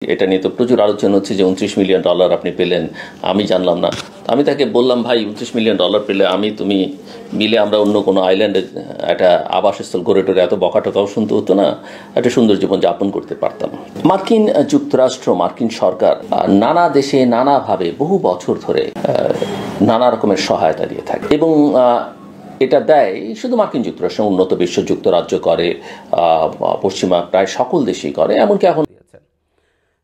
এটা নিয়ে তো প্রচুর আলোচনা হচ্ছে যে $29 মিলিয়ন আপনি পেলেন, আমি জানলাম না। আমি তাকে বললাম, ভাই $29 মিলিয়ন পেলে তুমি মিলে আমরা অন্য কোনো আইল্যান্ডে একটা আবাসস্থল গড়ে টোরে এত বকাটকাও শুনতে হতো না, একটা সুন্দর জীবন যাপন করতে পারতাম। মার্কিন যুক্তরাষ্ট্র, মার্কিন সরকার নানা দেশে নানাভাবে বহু বছর ধরে নানা রকমের সহায়তা দিয়ে থাকে এবং এটা দেয় শুধু মার্কিন যুক্তরাষ্ট্র, উন্নত বিশ্ব যুক্তরাজ্য করে, পশ্চিমা প্রায় সকল দেশই করে, এমনকি এখন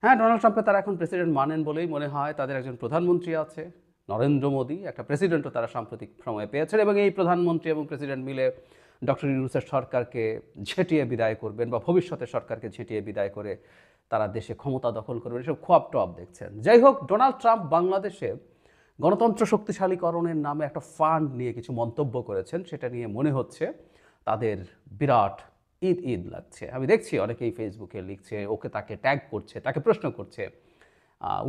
হ্যাঁ, ডোনাল্ড ট্রাম্পকে তারা এখন প্রেসিডেন্ট মানেন বলেই মনে হয়। তাদের একজন প্রধানমন্ত্রী আছে, নরেন্দ্র মোদী, একটা প্রেসিডেন্টও তারা সাম্প্রতিক সময়ে পেয়েছেন এবং এই প্রধানমন্ত্রী এবং প্রেসিডেন্ট মিলে ডক্টর ইউনূসের সরকারকে ঝেঁটিয়ে বিদায় করবেন বা ভবিষ্যতের সরকারকে ঝেঁটিয়ে বিদায় করে তারা দেশে ক্ষমতা দখল করবেন, এসব খোয়াব টোয়াব দেখছেন। যাই হোক, ডোনাল্ড ট্রাম্প বাংলাদেশে গণতন্ত্র শক্তিশালীকরণের নামে একটা ফান্ড নিয়ে কিছু মন্তব্য করেছেন, সেটা নিয়ে মনে হচ্ছে তাদের বিরাট ঈদ লাগছে। আমি দেখছি অনেকেই ফেসবুকে লিখছে, তাকে ট্যাগ করছে, তাকে প্রশ্ন করছে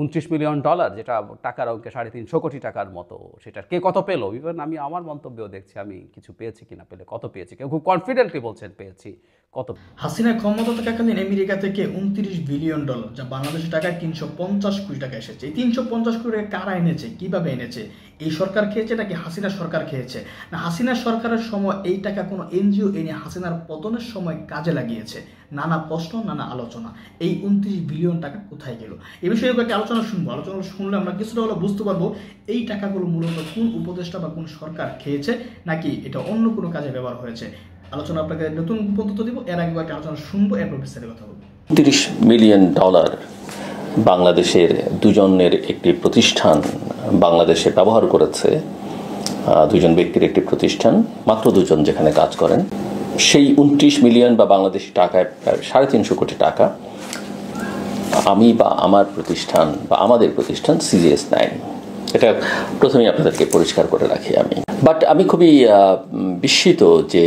$29 মিলিয়ন, যেটা টাকার অঙ্কে 350 কোটি টাকার মতো, সেটার কে কত পেলো। ইভেন আমি আমার মন্তব্যেও দেখছি আমি কিছু পেয়েছি কিনা, পেলে কত পেয়েছি, কেউ খুব কনফিডেন্টলি বলছেন পেয়েছি কত। হাসিনা ক্ষমতা থাকাকালীন আমেরিকা থেকে $29 বিলিয়ন, যা বাংলাদেশের টাকায় 350 কোটি টাকা এসেছে। এই 350 কোটি টাকা কারা এনেছে, কিভাবে এনেছে? এই সরকার খেয়েছে নাকি হাসিনা সরকার খেয়েছে? না হাসিনা সরকারের সময় এই টাকা কোনো এনজিও এনে হাসিনার পতনের সময় কাজে লাগিয়েছে? নানা প্রশ্ন, নানা আলোচনা। এই 29 বিলিয়ন টাকা কোথায় গেল, এ বিষয়ে একটা আলোচনা শুনবো। আলোচনা শুনলে আমরা কিছুটা হলে বুঝতে পারবো এই টাকাগুলো মূলত কোন উপদেষ্টা বা কোন সরকার খেয়েছে, নাকি এটা অন্য কোনো কাজে ব্যবহার হয়েছে। আলোচনা আপনাকে নতুন পদ্ধতি দিব, এর আগে একটা আলোচনা শুনবো, এরপর বিস্তারিত কথা বলবো। $30 মিলিয়ন বাংলাদেশের দুজনের একটি প্রতিষ্ঠান বাংলাদেশে ব্যবহার করেছে, দুজন ব্যক্তির একটি প্রতিষ্ঠান, মাত্র দুজন যেখানে কাজ করেন। সেই 29 মিলিয়ন বা বাংলাদেশি টাকায় 350 কোটি টাকা আমি বা আমার প্রতিষ্ঠান বা আমাদের প্রতিষ্ঠান সিজিএস নেয়। এটা প্রথমেই আপনাদেরকে পরিষ্কার করে রাখি আমি। বাট আমি খুবই বিস্মিত যে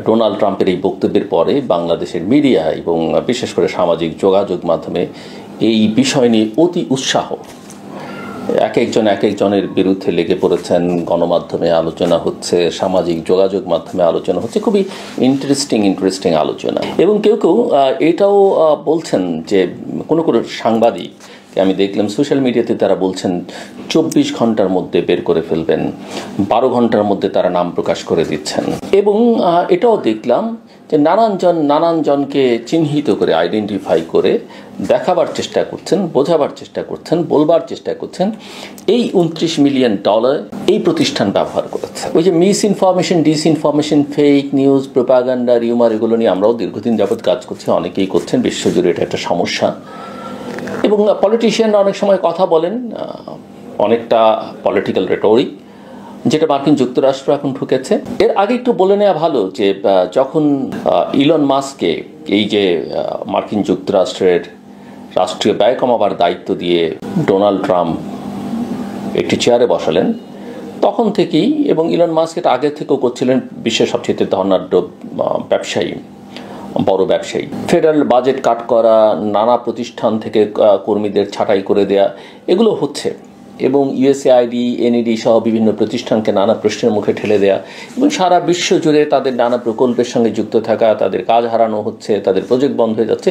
ডোনাল্ড ট্রাম্পের এই বক্তব্যের পরে বাংলাদেশের মিডিয়া এবং বিশেষ করে সামাজিক যোগাযোগ মাধ্যমে এই বিষয় নিয়ে অতি উৎসাহ, এক একজনের বিরুদ্ধে লেগে পড়েছেন, গণমাধ্যমে আলোচনা হচ্ছে, সামাজিক যোগাযোগ মাধ্যমে আলোচনা হচ্ছে, খুবই ইন্টারেস্টিং আলোচনা। এবং কেউ এটাও বলছেন যে কোনো সাংবাদিক আমি দেখলাম সোশ্যাল মিডিয়াতে তারা বলছেন 24 ঘন্টার মধ্যে বের করে ফেলবেন, 12 ঘন্টার মধ্যে তারা নাম প্রকাশ করে দিচ্ছেন। এবং এটাও দেখলাম যে নানান জনকে চিহ্নিত করে, আইডেন্টিফাই করে দেখাবার চেষ্টা করছেন, বোঝাবার চেষ্টা করছেন, বলবার চেষ্টা করছেন এই $29 মিলিয়ন এই প্রতিষ্ঠান ব্যবহার করেছে। ওই যে miss information, disinformation, fake news, propaganda, rumour, এগুলো নিয়ে আমরাও দীর্ঘদিন যাবৎ কাজ করছি, অনেকেই করছেন, বিশ্বজুড়ে এটা একটা সমস্যা। এবং পলিটিশিয়ানরা অনেক সময় কথা বলেন, অনেকটা পলিটিক্যাল রেটরিক, যেটা মার্কিন যুক্তরাষ্ট্র এখন ঢুকেছে। এর আগে একটু বলে নেওয়া ভালো যে যখন ইলন মাস্ককে এই যে মার্কিন যুক্তরাষ্ট্রের রাষ্ট্রীয় ব্যয় কমাবার দায়িত্ব দিয়ে ডোনাল্ড ট্রাম্প একটি চেয়ারে বসালেন, তখন থেকেই, এবং ইলন মাস্ক এটা আগে থেকেও করছিলেন, বিশ্বের সবচেয়ে ধনাঢ্য ব্যবসায়ী, বড় ব্যবসায়ী, ফেডারেল বাজেট কাট করা, নানা প্রতিষ্ঠান থেকে কর্মীদের ছাঁটাই করে দেয়া, এগুলো হচ্ছে। এবং ইউএসএআইডি, এনইডি সহ বিভিন্ন প্রতিষ্ঠানকে নানা প্রশ্নের মুখে ঠেলে দেয়া এবং সারা বিশ্ব জুড়ে তাদের নানা প্রকল্পের সঙ্গে যুক্ত থাকা, তাদের কাজ হারানো হচ্ছে, তাদের প্রজেক্ট বন্ধ হয়ে যাচ্ছে,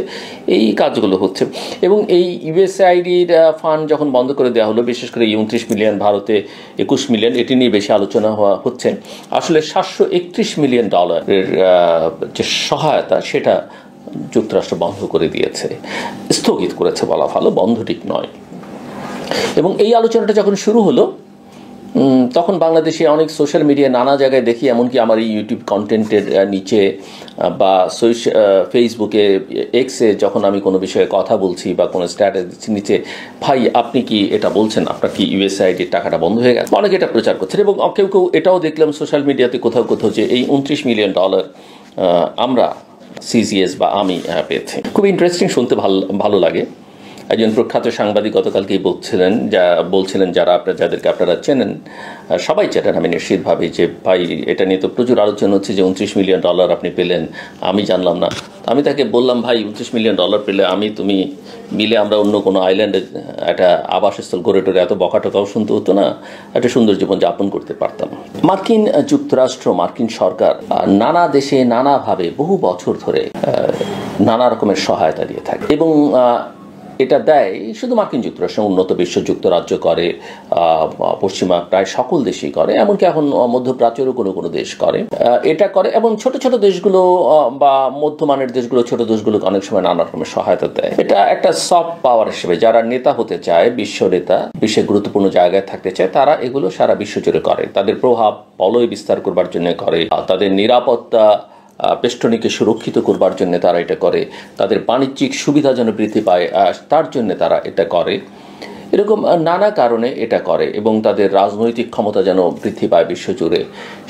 এই কাজগুলো হচ্ছে। এবং এই ইউএসএআইডির ফান্ড যখন বন্ধ করে দেওয়া হলো, বিশেষ করে $29 মিলিয়ন, ভারতে $21 মিলিয়ন, এটি নিয়ে বেশি আলোচনা হচ্ছে। আসলে $731 মিলিয়ন যে সহায়তা, সেটা যুক্তরাষ্ট্র বন্ধ করে দিয়েছে, স্থগিত করেছে বলা ভালো, বন্ধ ঠিক নয়। এবং এই আলোচনাটা যখন শুরু হলো, তখন বাংলাদেশে অনেক সোশ্যাল মিডিয়া নানা জায়গায় দেখি, এমনকি আমার এই ইউটিউব কন্টেন্টের নিচে বা ফেসবুকে, এক্সে যখন আমি কোনো বিষয়ে কথা বলছি বা কোনো স্ট্যাটাস দিচ্ছি, নিচে ভাই আপনি কি এটা বলছেন, আপনার কি ইউএসআইডির টাকাটা বন্ধ হয়ে গেছে, অনেকে এটা প্রচার করছেন। এবং কেউ এটাও দেখলাম সোশ্যাল মিডিয়াতে কোথাও যে এই $29 মিলিয়ন আমরা সিজিএস বা আমি পেয়েছি। খুব ইন্টারেস্টিং, শুনতে ভালো লাগে। একজন প্রখ্যাত সাংবাদিক গতকালকেই বলছিলেন যাদেরকে আপনারা চেনেন, সবাই চেনেন আমি নিশ্চিতভাবে, যে ভাই এটা নিয়ে তো প্রচুর আলোচনা হচ্ছে যে $29 মিলিয়ন আপনি পেলেন, আমি জানলাম না। আমি তাকে বললাম, ভাই $29 মিলিয়ন পেলে তুমি মিলে আমরা অন্য কোনো আইল্যান্ডে একটা আবাসস্থল গড়ে টোরে এত বকাটকাও শুনতে হতো না, একটা সুন্দর জীবন যাপন করতে পারতাম। মার্কিন যুক্তরাষ্ট্র, মার্কিন সরকার নানা দেশে নানাভাবে বহু বছর ধরে নানা রকমের সহায়তা দিয়ে থাকে এবং এটা দেয় শুধু মার্কিন যুক্তরাষ্ট্র, উন্নত বিশ্ব যুক্তরাজ্য করে, পশ্চিমা প্রায় সকল দেশই করে, এমনকি এখন মধ্যপ্রাচ্যেরও কোনো কোনো দেশ করে, এটা করে। এবং ছোট ছোট দেশগুলো বা মধ্যমানের দেশগুলো, ছোট দেশগুলোকে অনেক সময় নানা রকমের সহায়তা দেয়। এটা একটা সফট পাওয়ার হিসেবে যারা নেতা হতে চায়, বিশ্ব নেতা, বিশ্বের গুরুত্বপূর্ণ জায়গায় থাকতে চায়, তারা এগুলো সারা বিশ্ব জুড়ে করে। তাদের প্রভাব বলয় বিস্তার করবার জন্য করে, তাদের নিরাপত্তা বেষ্টনীকে সুরক্ষিত করবার জন্য তারা এটা করে, তাদের বাণিজ্যিক সুবিধা যেন বৃদ্ধি পায় তার জন্য তারা এটা করে। এরকম নানা কারণে এটা করে এবং তাদের রাজনৈতিক ক্ষমতা যেন বৃদ্ধি পায় বিশ্বজুড়ে,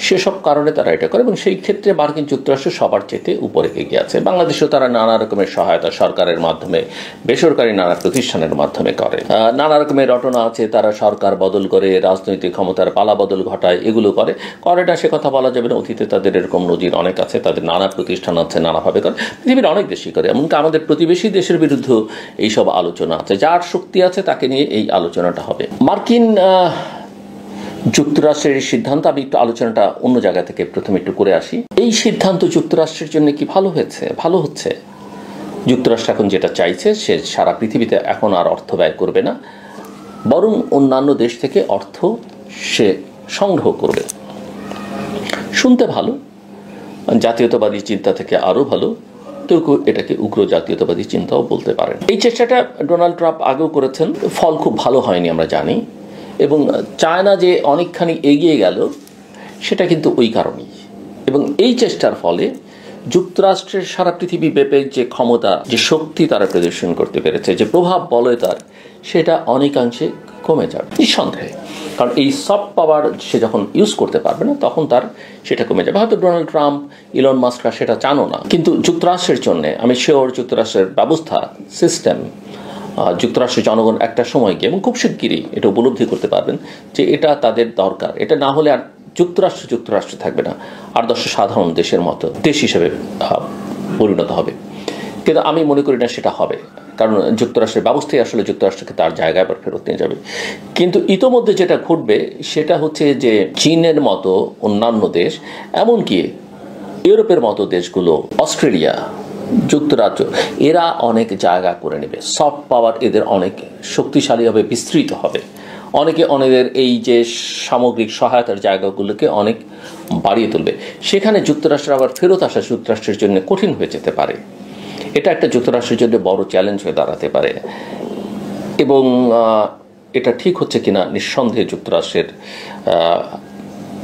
সেসব কারণে তারা এটা করে। এবং সেই ক্ষেত্রে মার্কিন যুক্তরাষ্ট্র সবার চেয়ে উপরে এগিয়ে আছে। বাংলাদেশেও তারা নানা রকমের সহায়তা সরকারের মাধ্যমে, বেসরকারি নানা প্রতিষ্ঠানের মাধ্যমে করে। নানা রকমের রটনা আছে, তারা সরকার বদল করে, রাজনৈতিক ক্ষমতার পালা বদল ঘটায়, এগুলো করে না সে কথা বলা যাবে না। অতীতে তাদের এরকম নজির অনেক আছে, তাদের নানা প্রতিষ্ঠান আছে, নানাভাবে করে, পৃথিবীর অনেক দেশই করে। এমনকি আমাদের প্রতিবেশী দেশের বিরুদ্ধেও এইসব আলোচনা আছে। যার শক্তি আছে তাকে নিয়ে এই আলোচনাটা হবে। মার্কিন যুক্তরাষ্ট্রের এই সিদ্ধান্ত, আমি একটু আলোচনাটা অন্য জায়গা থেকে প্রথমে একটু করে আসি। এই সিদ্ধান্ত যুক্তরাষ্ট্রের জন্য কি ভালো হয়েছে? ভালো হচ্ছে। যুক্তরাষ্ট্র এখন যেটা চাইছে, সে সারা পৃথিবীতে এখন আর অর্থ ব্যয় করবে না, বরং অন্যান্য দেশ থেকে অর্থ সে সংগ্রহ করবে। শুনতে ভালো, জাতীয়তাবাদী চিন্তা থেকে আরও ভালো। কেউ কেউ এটাকে উগ্র জাতীয়তাবাদী চিন্তাও বলতে পারেন। এই চেষ্টাটা ডোনাল্ড ট্রাম্প আগেও করেছেন, ফল খুব ভালো হয়নি আমরা জানি। এবং চায়না যে অনেকখানি এগিয়ে গেল সেটা কিন্তু ওই কারণেই। এবং এই চেষ্টার ফলে যুক্তরাষ্ট্রের সারা পৃথিবী ব্যাপী যে ক্ষমতা, যে শক্তি তারা প্রদর্শন করতে পেরেছে, যে প্রভাব বলয় তার, সেটা অনেকাংশে কমে যাবে নিঃসন্দেহে। কারণ এই সফট পাওয়ার সে যখন ইউজ করতে পারবে না, তখন তার সেটা কমে যাবে। হয়তো ডোনাল্ড ট্রাম্প, ইলন মাস্করা সেটা চানও না, কিন্তু যুক্তরাষ্ট্রের জন্য আমি শিওর যুক্তরাষ্ট্রের ব্যবস্থা, সিস্টেম, যুক্তরাষ্ট্রের জনগণ একটা সময় গিয়ে এবং খুব শিগগিরই এটা উপলব্ধি করতে পারবেন যে এটা তাদের দরকার। এটা না হলে আর যুক্তরাষ্ট্র থাকবে না, আদর্শ সাধারণ দেশের মতো দেশ হিসেবে পরিণত হবে। কিন্তু আমি মনে করি না সেটা হবে, কারণ যুক্তরাষ্ট্রের ব্যবস্থাই আসলে যুক্তরাষ্ট্রকে তার জায়গায় আবার ফেরত নিয়ে যাবে। কিন্তু ইতোমধ্যে যেটা ঘটবে সেটা হচ্ছে যে চীনের মতো অন্যান্য দেশ, এমনকি ইউরোপের মতো দেশগুলো, অস্ট্রেলিয়া, যুক্তরাজ্য, এরা অনেক জায়গা করে নেবে। সফট পাওয়ার এদের অনেক শক্তিশালী হবে, বিস্তৃত হবে। অনেকের এই যে সামগ্রিক সহায়তার জায়গাগুলোকে অনেক বাড়িয়ে তুলবে। সেখানে যুক্তরাষ্ট্রের আবার ফেরত আসা যুক্তরাষ্ট্রের জন্য কঠিন হয়ে যেতে পারে। এটা একটা যুক্তরাষ্ট্রের জন্য বড় চ্যালেঞ্জ হয়ে দাঁড়াতে পারে। এবং এটা ঠিক হচ্ছে কিনা নিঃসন্দেহে যুক্তরাষ্ট্রের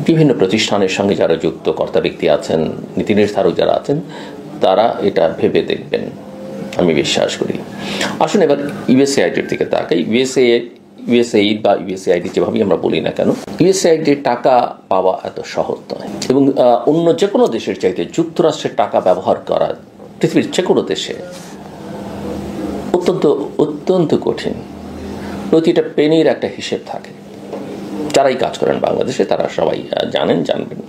বিভিন্ন প্রতিষ্ঠানের সঙ্গে যারা যুক্ত কর্তা ব্যক্তি আছেন, নীতি নির্ধারক যারা আছেন, তারা এটা ভেবে দেখবেন, আমি বিশ্বাস করি। আসুন এবার ইউএসএআইডির দিকে তাকাই। ইউএসএইড বা ইউএসএআইডি যেভাবেই আমরা বলি না কেন, ইউএসএআইডির টাকা পাওয়া এত সহজ নয়। এবং অন্য যে কোনো দেশের চাইতে যুক্তরাষ্ট্রের টাকা ব্যবহার করা পৃথিবীর যে কোনো দেশে অত্যন্ত কঠিন। প্রতিটা পেনির একটা হিসেব থাকে। যারাই কাজ করেন বাংলাদেশে তারা সবাই জানবেন।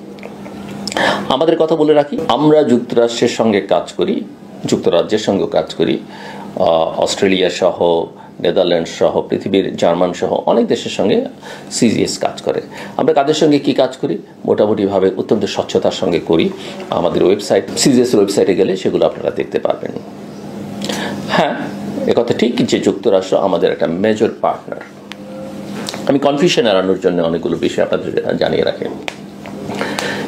আমাদের কথা বলে রাখি, আমরা যুক্তরাষ্ট্রের সঙ্গে কাজ করি, যুক্তরাজ্যের সঙ্গেও কাজ করি, অস্ট্রেলিয়া সহ, নেদারল্যান্ড সহ, পৃথিবীর জার্মান সহ অনেক দেশের সঙ্গে সিজিএস কাজ করে। আমরা কাদের সঙ্গে কি কাজ করি? মোটামুটিভাবে অত্যন্ত স্বচ্ছতার সঙ্গে করি। আমাদের ওয়েবসাইট, সিজিএসের ওয়েবসাইটে গেলে সেগুলো আপনারা দেখতে পারবেন। হ্যাঁ, একথা ঠিক যে যুক্তরাষ্ট্র আমাদের একটা মেজর পার্টনার। আমি কনফিউশন এড়ানোর জন্য অনেকগুলো বিষয় আপনাদের জানিয়ে রাখেন।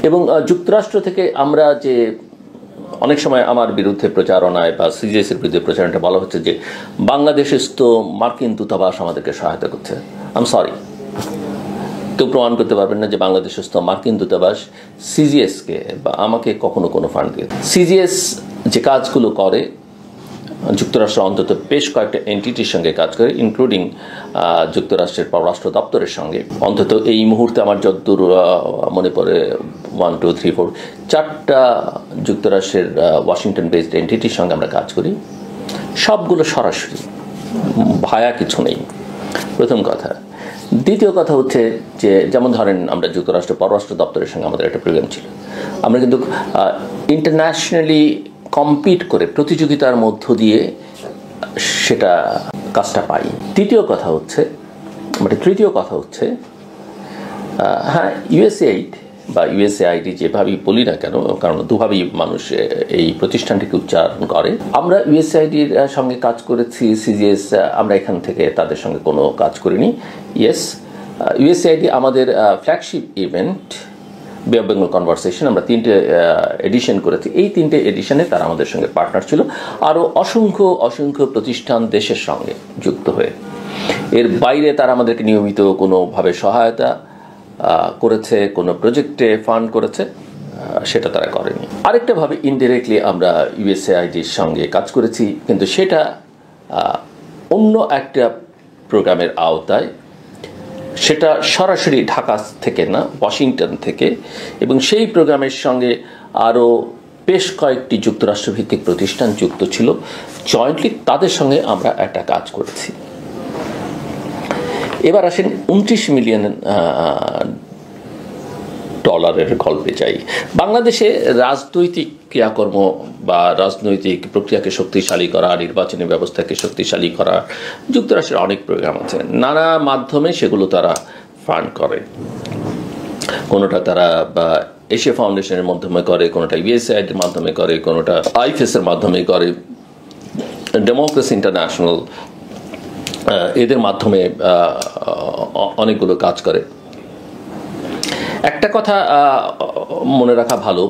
এবং যুক্তরাষ্ট্র থেকে আমরা যে অনেক সময় আমার বিরুদ্ধে প্রচারণায় বা সিজিএসের বিরুদ্ধে প্রচারণাটা বলা হচ্ছে যে বাংলাদেশস্থ মার্কিন দূতাবাস আমাদেরকে সহায়তা করছে। আই এম সরি, কেউ প্রমাণ করতে পারবেন না যে বাংলাদেশস্থ মার্কিন দূতাবাস সিজিএসকে বা আমাকে কখনো কোনো ফান্ড দিয়ে। সিজিএস যে কাজগুলো করে, যুক্তরাষ্ট্র অন্তত বেশ কয়েকটা এন্টিটির সঙ্গে কাজ করে, ইনক্লুডিং যুক্তরাষ্ট্রের পররাষ্ট্র দপ্তরের সঙ্গে। অন্তত এই মুহূর্তে আমার যতদূর মনে পড়ে 1, 2, 3, 4 4টা যুক্তরাষ্ট্রের ওয়াশিংটন বেসড এন্টিটির সঙ্গে আমরা কাজ করি। সবগুলো সরাসরি, ভায়া কিছু নেই, প্রথম কথা। দ্বিতীয় কথা হচ্ছে যে যেমন ধরেন আমরা যুক্তরাষ্ট্রের পররাষ্ট্র দপ্তরের সঙ্গে আমাদের একটা প্রোগ্রাম ছিল। আমরা কিন্তু ইন্টারন্যাশনালি কম্পিট করে, প্রতিযোগিতার মধ্য দিয়ে সেটা কাজটা পাই। তৃতীয় কথা হচ্ছে হ্যাঁ, ইউএসএইড বা ইউএসএআইডি যেভাবেই বলি না কেন, কারণ দুভাবেই মানুষ এই প্রতিষ্ঠানটিকে উচ্চারণ করে। আমরা ইউএসএআইডির সঙ্গে কাজ করেছি, সিজিএস আমরা এখান থেকে তাদের সঙ্গে কোনো কাজ করিনি। ইয়েস, ইউএসএআইডি আমাদের ফ্ল্যাগশিপ ইভেন্ট বে অফ বেঙ্গল কনভারসেশন আমরা 3টে এডিশন করেছি। এই 3টে এডিশনে তারা আমাদের সঙ্গে পার্টনার ছিল, আরও অসংখ্য প্রতিষ্ঠান দেশের সঙ্গে যুক্ত হয়ে। এর বাইরে তারা আমাদেরকে নিয়মিত কোনোভাবে সহায়তা করেছে, কোনো প্রজেক্টে ফান্ড করেছে, সেটা তারা করেনি। আরেকটাভাবে ইনডিরেক্টলি আমরা ইউএসএআইডির সঙ্গে কাজ করেছি, কিন্তু সেটা অন্য একটা প্রোগ্রামের আওতায়, সেটা সরাসরি ঢাকা থেকে না, ওয়াশিংটন থেকে, এবং সেই প্রোগ্রামের সঙ্গে আরও বেশ কয়েকটি যুক্তরাষ্ট্রভিত্তিক প্রতিষ্ঠান যুক্ত ছিল। জয়েন্টলি তাদের সঙ্গে আমরা একটা কাজ করেছি। এবার আসেন 29 মিলিয়ন ডলারের গল্পে যাই। বাংলাদেশে রাজনৈতিক ক্রিয়াকর্ম বা রাজনৈতিক প্রক্রিয়াকে শক্তিশালী করা, নির্বাচনী ব্যবস্থাকে শক্তিশালী করা যুক্তরাষ্ট্রের অনেক প্রোগ্রাম আছে, নানা মাধ্যমে সেগুলো তারা ফান্ড করে। কোনোটা তারা এশিয়া ফাউন্ডেশনের মাধ্যমে করে, কোনোটা ইউএসএআইডির মাধ্যমে করে, কোনোটা আইএফএস এর মাধ্যমে করে, ডেমোক্রেসি ইন্টারন্যাশনাল এদের মাধ্যমে অনেকগুলো কাজ করে। একটা কথা মনে রাখা ভালো,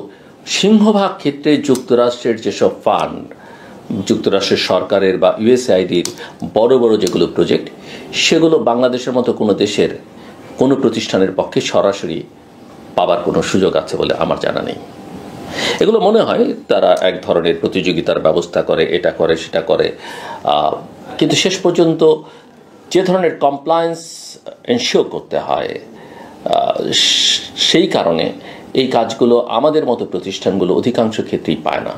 সিংহভাগ ক্ষেত্রে যুক্তরাষ্ট্রের যেসব ফান্ড, যুক্তরাষ্ট্রের সরকারের বা ইউএসআইডির বড় যেগুলো প্রজেক্ট, সেগুলো বাংলাদেশের মতো কোনো দেশের কোনো প্রতিষ্ঠানের পক্ষে সরাসরি পাবার কোনো সুযোগ আছে বলে আমার জানা নেই। এগুলো মনে হয় তারা এক ধরনের প্রতিযোগিতার ব্যবস্থা করে, এটা করে সেটা করে, কিন্তু শেষ পর্যন্ত যে ধরনের কমপ্লায়েন্স এনশিওর করতে হয়, সেই কারণে এই কাজগুলো আমাদের মতো প্রতিষ্ঠানগুলো অধিকাংশ ক্ষেত্রেই পায় না,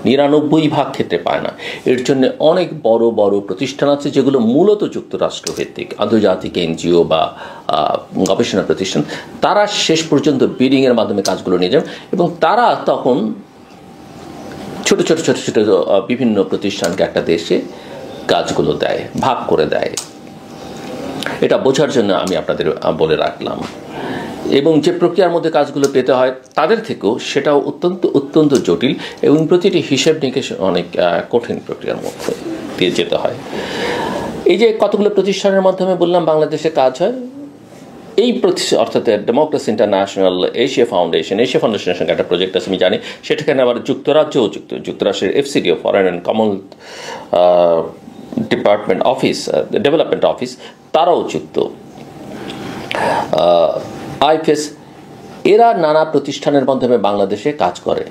99% ক্ষেত্রে পায় না। এর জন্য অনেক বড় প্রতিষ্ঠান আছে যেগুলো মূলত যুক্তরাষ্ট্রভিত্তিক, আন্তর্জাতিক এনজিও বা গবেষণা প্রতিষ্ঠান, তারা শেষ পর্যন্ত বিডিংয়ের মাধ্যমে কাজগুলো নিয়ে যান, এবং তারা তখন ছোট বিভিন্ন প্রতিষ্ঠানকে একটা দেশে কাজগুলো দেয়, ভাগ করে দেয়। এটা বোঝার জন্য আমি আপনাদের বলে রাখলাম। এবং যে প্রক্রিয়ার মধ্যে কাজগুলো পেতে হয় তাদের থেকেও সেটাও অত্যন্ত জটিল, এবং প্রতিটি হিসেব নিকেশ অনেক কঠিন প্রক্রিয়ার মধ্যে দিয়ে যেতে হয়। এই যে কতগুলো প্রতিষ্ঠানের মাধ্যমে বললাম বাংলাদেশে কাজ হয়, এই অর্থাৎ ডেমোক্রেসি ইন্টারন্যাশনাল, এশিয়া ফাউন্ডেশনের সঙ্গে একটা প্রজেক্ট আছে আমি জানি, সেটাখানে আবার যুক্তরাজ্যও যুক্ত, যুক্তরাষ্ট্রের FCDO, foreign and Commonwealth department office, development office, তারাও যুক্ত, আইএফএস, এরা নানা প্রতিষ্ঠানের মাধ্যমে বাংলাদেশে কাজ করে।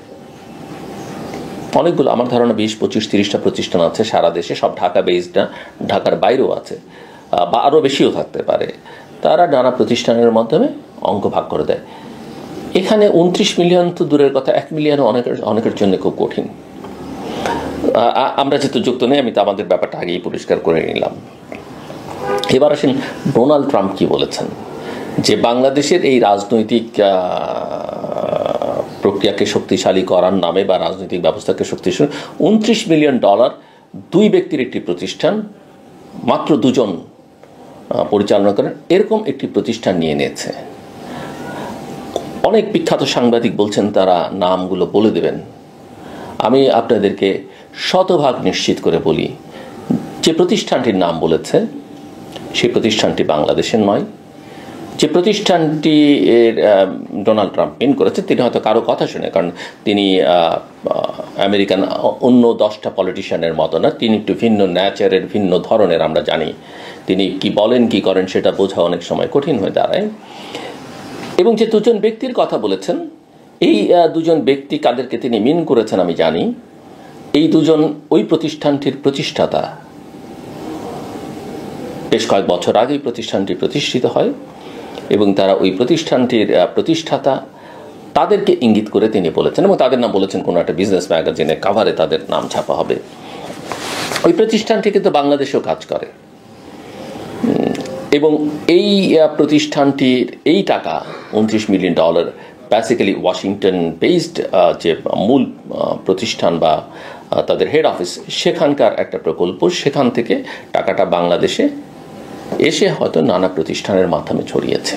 অনেকগুলো, আমার ধারণা 20, 25, 30টা প্রতিষ্ঠান আছে সারা দেশে, সব ঢাকা বেসড না, ঢাকার বাইরেও আছে বা আরও বেশিও থাকতে পারে। তারা নানা প্রতিষ্ঠানের মাধ্যমে অঙ্ক ভাগ করে দেয়। এখানে 29 মিলিয়ন তো দূরের কথা, 1 মিলিয়নও অনেকের জন্য খুব কঠিন। আমরা যেহেতু যুক্ত নেই, আমি তো আমাদের ব্যাপারটা আগেই পরিষ্কার করে নিলাম। এবার আসেন ডোনাল্ড ট্রাম্প কি বলেছেন, যে বাংলাদেশের এই রাজনৈতিক প্রক্রিয়াকে শক্তিশালী করার নামে বা রাজনৈতিক ব্যবস্থাকে শক্তিশালী, 29 মিলিয়ন ডলার 2 ব্যক্তির একটি প্রতিষ্ঠান, মাত্র 2 জন পরিচালনা করেন, এরকম একটি প্রতিষ্ঠান নিয়ে নিয়েছে। অনেক বিখ্যাত সাংবাদিক বলছেন তারা নামগুলো বলে দেবেন। আমি আপনাদেরকে শতভাগ নিশ্চিত করে বলি, যে প্রতিষ্ঠানটির নাম বলেছে সেই প্রতিষ্ঠানটি বাংলাদেশের নয়। যে প্রতিষ্ঠানটি ডোনাল্ড ট্রাম্প পিন করেছে, তিনি হয়তো কারো কথা শুনে, কারণ তিনি আমেরিকান অন্য 10টা পলিটিশিয়ানের মতো না, তিনি একটু ভিন্ন ন্যাচারের, ভিন্ন ধরনের। আমরা জানি তিনি কি বলেন কি করেন সেটা বোঝা অনেক সময় কঠিন হয়ে দাঁড়ায়। এবং যে 2 জন ব্যক্তির কথা বলেছেন, এই 2 জন ব্যক্তি কাদেরকে তিনি মিন করেছেন আমি জানি। এই 2 জন ওই প্রতিষ্ঠানটির প্রতিষ্ঠাতা। বেশ কয়েক বছর আগে প্রতিষ্ঠানটি প্রতিষ্ঠিত হয় এবং তারা ওই প্রতিষ্ঠানটির প্রতিষ্ঠাতা, তাদেরকে ইঙ্গিত করে তিনি বলেছেন, এবং তাদের নাম বলেছেন কোনো একটা বিজনেস ম্যাগাজিনে কাভারে তাদের নাম ছাপা হবে। ওই প্রতিষ্ঠানটি কিন্তু বাংলাদেশেও কাজ করে, এবং এই প্রতিষ্ঠানটির এই টাকা 29 million dollar basically Washington based যে মূল প্রতিষ্ঠান বা তাদের হেড অফিস, সেখানকার একটা প্রকল্প, সেখান থেকে টাকাটা বাংলাদেশে এসে হয়তো নানা প্রতিষ্ঠানের মাধ্যমে ছড়িয়েছে।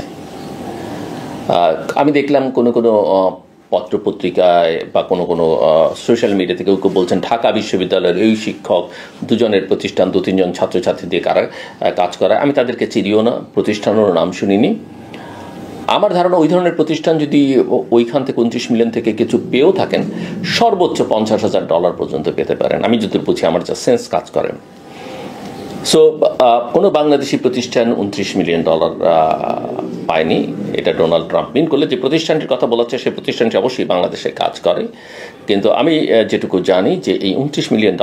আমি দেখলাম কোনো কোনো পত্রপত্রিকায় বা কোনো কোনো সোশ্যাল মিডিয়া থেকে কেউ বলছেন ঢাকা বিশ্ববিদ্যালয়ের এই শিক্ষক দুজনের প্রতিষ্ঠান 2-3 জন ছাত্রছাত্রী দিয়ে কারা কাজ করায়। আমি তাদেরকে চিনিও না, প্রতিষ্ঠানেরও নাম শুনিনি। আমার ধারণা ওই ধরনের প্রতিষ্ঠান যদি ওইখান থেকে 29 মিলিয়ন থেকে কিছু পেয়েও থাকেন, সর্বোচ্চ $50,000 পর্যন্ত পেতে পারেন। আমি যদি বুঝি, আমার যা সেন্স কাজ করেন। সো কোনো বাংলাদেশি প্রতিষ্ঠান $29 মিলিয়ন পায়নি। এটা ডোনাল্ড ট্রাম্প মিন করলে যে প্রতিষ্ঠানটির কথা বলা হচ্ছে, সেই প্রতিষ্ঠানটি অবশ্যই বাংলাদেশে কাজ করে। কিন্তু আমি যেটুকু জানি যে এই $29 মিলিয়ন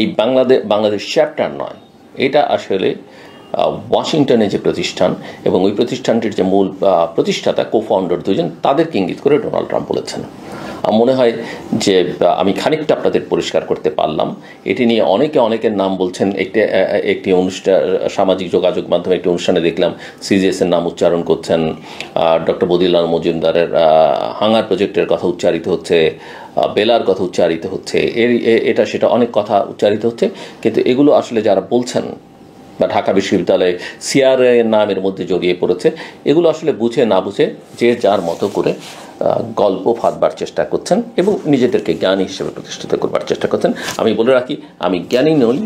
এই বাংলাদেশ চ্যাপ্টার নয়, এটা আসলে ওয়াশিংটনে যে প্রতিষ্ঠান এবং ওই প্রতিষ্ঠানটির যে মূল প্রতিষ্ঠাতা কো-ফাউন্ডার দুজন, তাদেরকে ইঙ্গিত করে ডোনাল্ড ট্রাম্প বলেছেন। মনে হয় যে আমি খানিকটা আপনাদের পরিষ্কার করতে পারলাম। এটি নিয়ে অনেকের নাম বলছেন। একটি অনুষ্ঠান, সামাজিক যোগাযোগ মাধ্যমে একটি অনুষ্ঠানে দেখলাম সিজিএসের নাম উচ্চারণ করছেন, ডক্টর বদিউল্লাহ মজুমদারের হাঙ্গার প্রজেক্টের কথা উচ্চারিত হচ্ছে, বেলার কথা উচ্চারিত হচ্ছে, এটা সেটা অনেক কথা উচ্চারিত হচ্ছে। কিন্তু এগুলো আসলে যারা বলছেন বা ঢাকা বিশ্ববিদ্যালয়ে সিআরএ নামের মধ্যে জড়িয়ে পড়েছে, এগুলো আসলে বুঝে না বুঝে যে যার মতো করে গল্প ফাঁদবার চেষ্টা করছেন এবং নিজেদেরকে জ্ঞানী হিসেবে প্রতিষ্ঠিত করবার চেষ্টা করছেন। আমি বলে রাখি, আমি জ্ঞানী নই,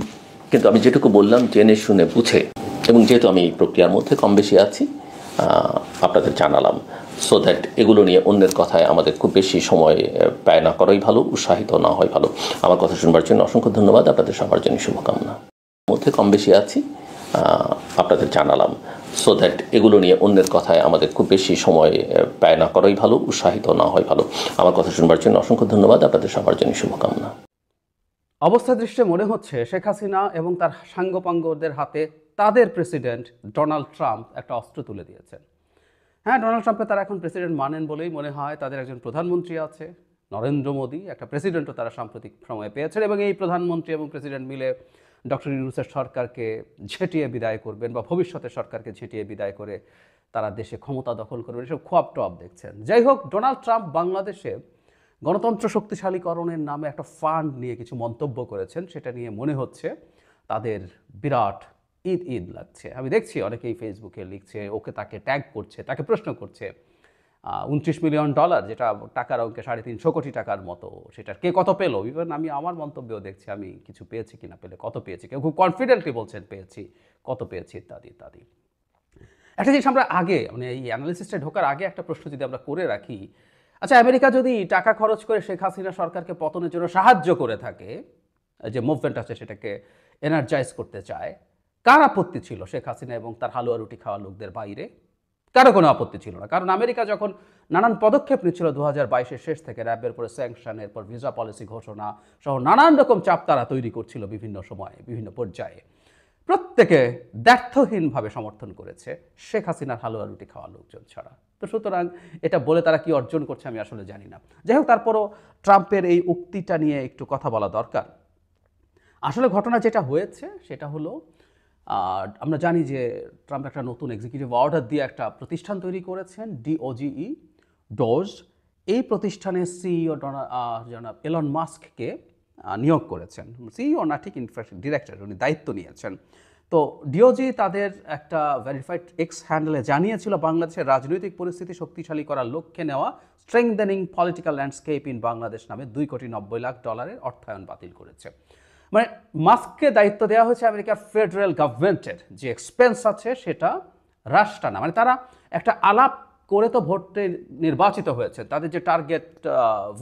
কিন্তু আমি যেটুকু বললাম জেনে শুনে বুঝে, এবং যেহেতু আমি এই প্রক্রিয়ার মধ্যে কম বেশি আছি, আপনাদের জানালাম। সো দ্যাট এগুলো নিয়ে অন্যের কথায় আমাদের খুব বেশি সময় ব্যয় না করাই ভালো, উৎসাহিত না হয় ভালো। আমার কথা শুনবার জন্য অসংখ্য ধন্যবাদ। আপনাদের সবার জন্য শুভকামনা। মধ্যে কম বেশি আছি, আপনাদের জানালাম। সো দ্যাট এগুলো নিয়ে অন্যের কথায় আমাদের খুব বেশি সময় ব্যয় না করাই ভালো, উৎসাহিত না হয় ভালো। আমার কথা শুনবার জন্য অসংখ্য ধন্যবাদ। আপনাদের সবার জন্য শুভকামনা। অবস্থা দৃষ্টে মনে হচ্ছে শেখ হাসিনা এবং তার সাঙ্গপাঙ্গদের হাতে তাদের প্রেসিডেন্ট ডোনাল্ড ট্রাম্প একটা অস্ত্র তুলে দিয়েছেন। হ্যাঁ, ডোনাল্ড ট্রাম্পকে তারা এখন প্রেসিডেন্ট মানেন বলেই মনে হয়। তাদের একজন প্রধানমন্ত্রী আছে, নরেন্দ্র মোদী, একটা প্রেসিডেন্টও তারা সাম্প্রতিক সময়ে পেয়েছেন, এবং এই প্রধানমন্ত্রী এবং প্রেসিডেন্ট মিলে ডক্টর ইউনূসের সরকারকে ঝেঁটিয়ে বিদায় করবেন বা ভবিষ্যতের সরকারকে ঝেঁটিয়ে বিদায় করে তারা দেশে ক্ষমতা দখল করবেন, এসব খোয়াব টোয়াব দেখছেন। যাই হোক, ডোনাল্ড ট্রাম্প বাংলাদেশে গণতন্ত্র শক্তিশালীকরণের নামে একটা ফান্ড নিয়ে কিছু মন্তব্য করেছেন, সেটা নিয়ে মনে হচ্ছে তাদের বিরাট ঈদ লাগছে। আমি দেখছি অনেকেই ফেসবুকে লিখছে, তাকে ট্যাগ করছে, তাকে প্রশ্ন করছে। $29 মিলিয়ন, যেটা টাকার অঙ্কে 350 কোটি টাকার মতো, সেটার কে কত পেলো। ইভেন আমি আমার মন্তব্যেও দেখছি আমি কিছু পেয়েছি কিনা, পেলে কত পেয়েছি, কেউ খুব কনফিডেন্টলি বলছেন পেয়েছি, কত পেয়েছি, ইত্যাদি ইত্যাদি। একটা জিনিস আমরা আগে, মানে এই অ্যানালিসিসটা ঢোকার আগে একটা প্রশ্ন যদি আমরা করে রাখি, আচ্ছা, আমেরিকা যদি টাকা খরচ করে শেখ হাসিনা সরকারকে পতনের জন্য সাহায্য করে থাকে, যে মুভমেন্ট আছে সেটাকে এনার্জাইজ করতে চায়, কার আপত্তি ছিল শেখ হাসিনা এবং তার হালুয়া রুটি খাওয়া লোকদের বাইরে? কারো কোনো আপত্তি ছিল না। কারণ আমেরিকা যখন নানান পদক্ষেপ নিচ্ছিল 2022-এর শেষ থেকে, র্যাবের পরে স্যাংশন, এরপর ভিসা পলিসি ঘোষণা সহ নানান রকম চাপ তারা তৈরি করছিল বিভিন্ন সময়ে, বিভিন্ন পর্যায়ে, প্রত্যেকে দ্ব্যর্থহীনভাবে সমর্থন করেছে শেখ হাসিনার হালুয়া রুটি খাওয়া লোকজন ছাড়া। তো সুতরাং এটা বলে তারা কি অর্জন করছে আমি আসলে জানি না। যাই হোক, তারপরও ট্রাম্পের এই উক্তিটা নিয়ে একটু কথা বলা দরকার। আসলে ঘটনা যেটা হয়েছে সেটা হলো, আমরা জানি যে ট্রাম্প একটা নতুন এক্সিকিউটিভ অর্ডার দিয়ে একটা প্রতিষ্ঠান তৈরি করেছেন, DOGE। এই প্রতিষ্ঠানের সিইও জনাব এলন মাস্ককে নিয়োগ করেছেন। সিইও না, ঠিক ইনফ্যাক্ট ডিরেক্টর, উনি দায়িত্ব নিয়েছেন। তো DOGE তাদের একটা ভেরিফাইড এক্স হ্যান্ডেলে জানিয়েছিল বাংলাদেশের রাজনৈতিক পরিস্থিতি শক্তিশালী করার লক্ষ্যে নেওয়া strengthening political landscape in Bangladesh নামে $2,90,00,000 অর্থায়ন বাতিল করেছে। মানে মাস্ককে দায়িত্ব দেওয়া হয়েছে আমেরিকার ফেডারেল গভর্নমেন্টের যে এক্সপেন্স আছে সেটা হ্রাস টানা। মানে তারা একটা আলাপ করে তো ভোটে নির্বাচিত হয়েছে, তাদের যে টার্গেট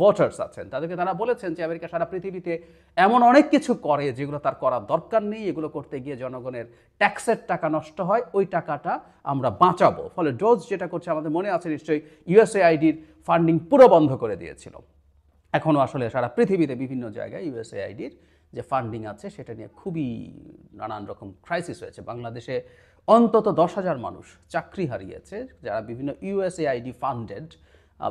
ভোটার্স আছেন তাদেরকে তারা বলেছেন যে আমেরিকা সারা পৃথিবীতে এমন অনেক কিছু করে যেগুলো তার করার দরকার নেই, এগুলো করতে গিয়ে জনগণের ট্যাক্সের টাকা নষ্ট হয়, ওই টাকাটা আমরা বাঁচাবো। ফলে ডোজ যেটা করছে, আমাদের মনে আছে নিশ্চয়ই, USAIDর ফান্ডিং পুরো বন্ধ করে দিয়েছিল। এখনও আসলে সারা পৃথিবীতে বিভিন্ন জায়গায় USAIDর যে ফান্ডিং আছে সেটা নিয়ে খুবই নানান রকম ক্রাইসিস হয়েছে। বাংলাদেশে অন্তত 10,000 মানুষ চাকরি হারিয়েছে যারা বিভিন্ন USAID ফান্ডেড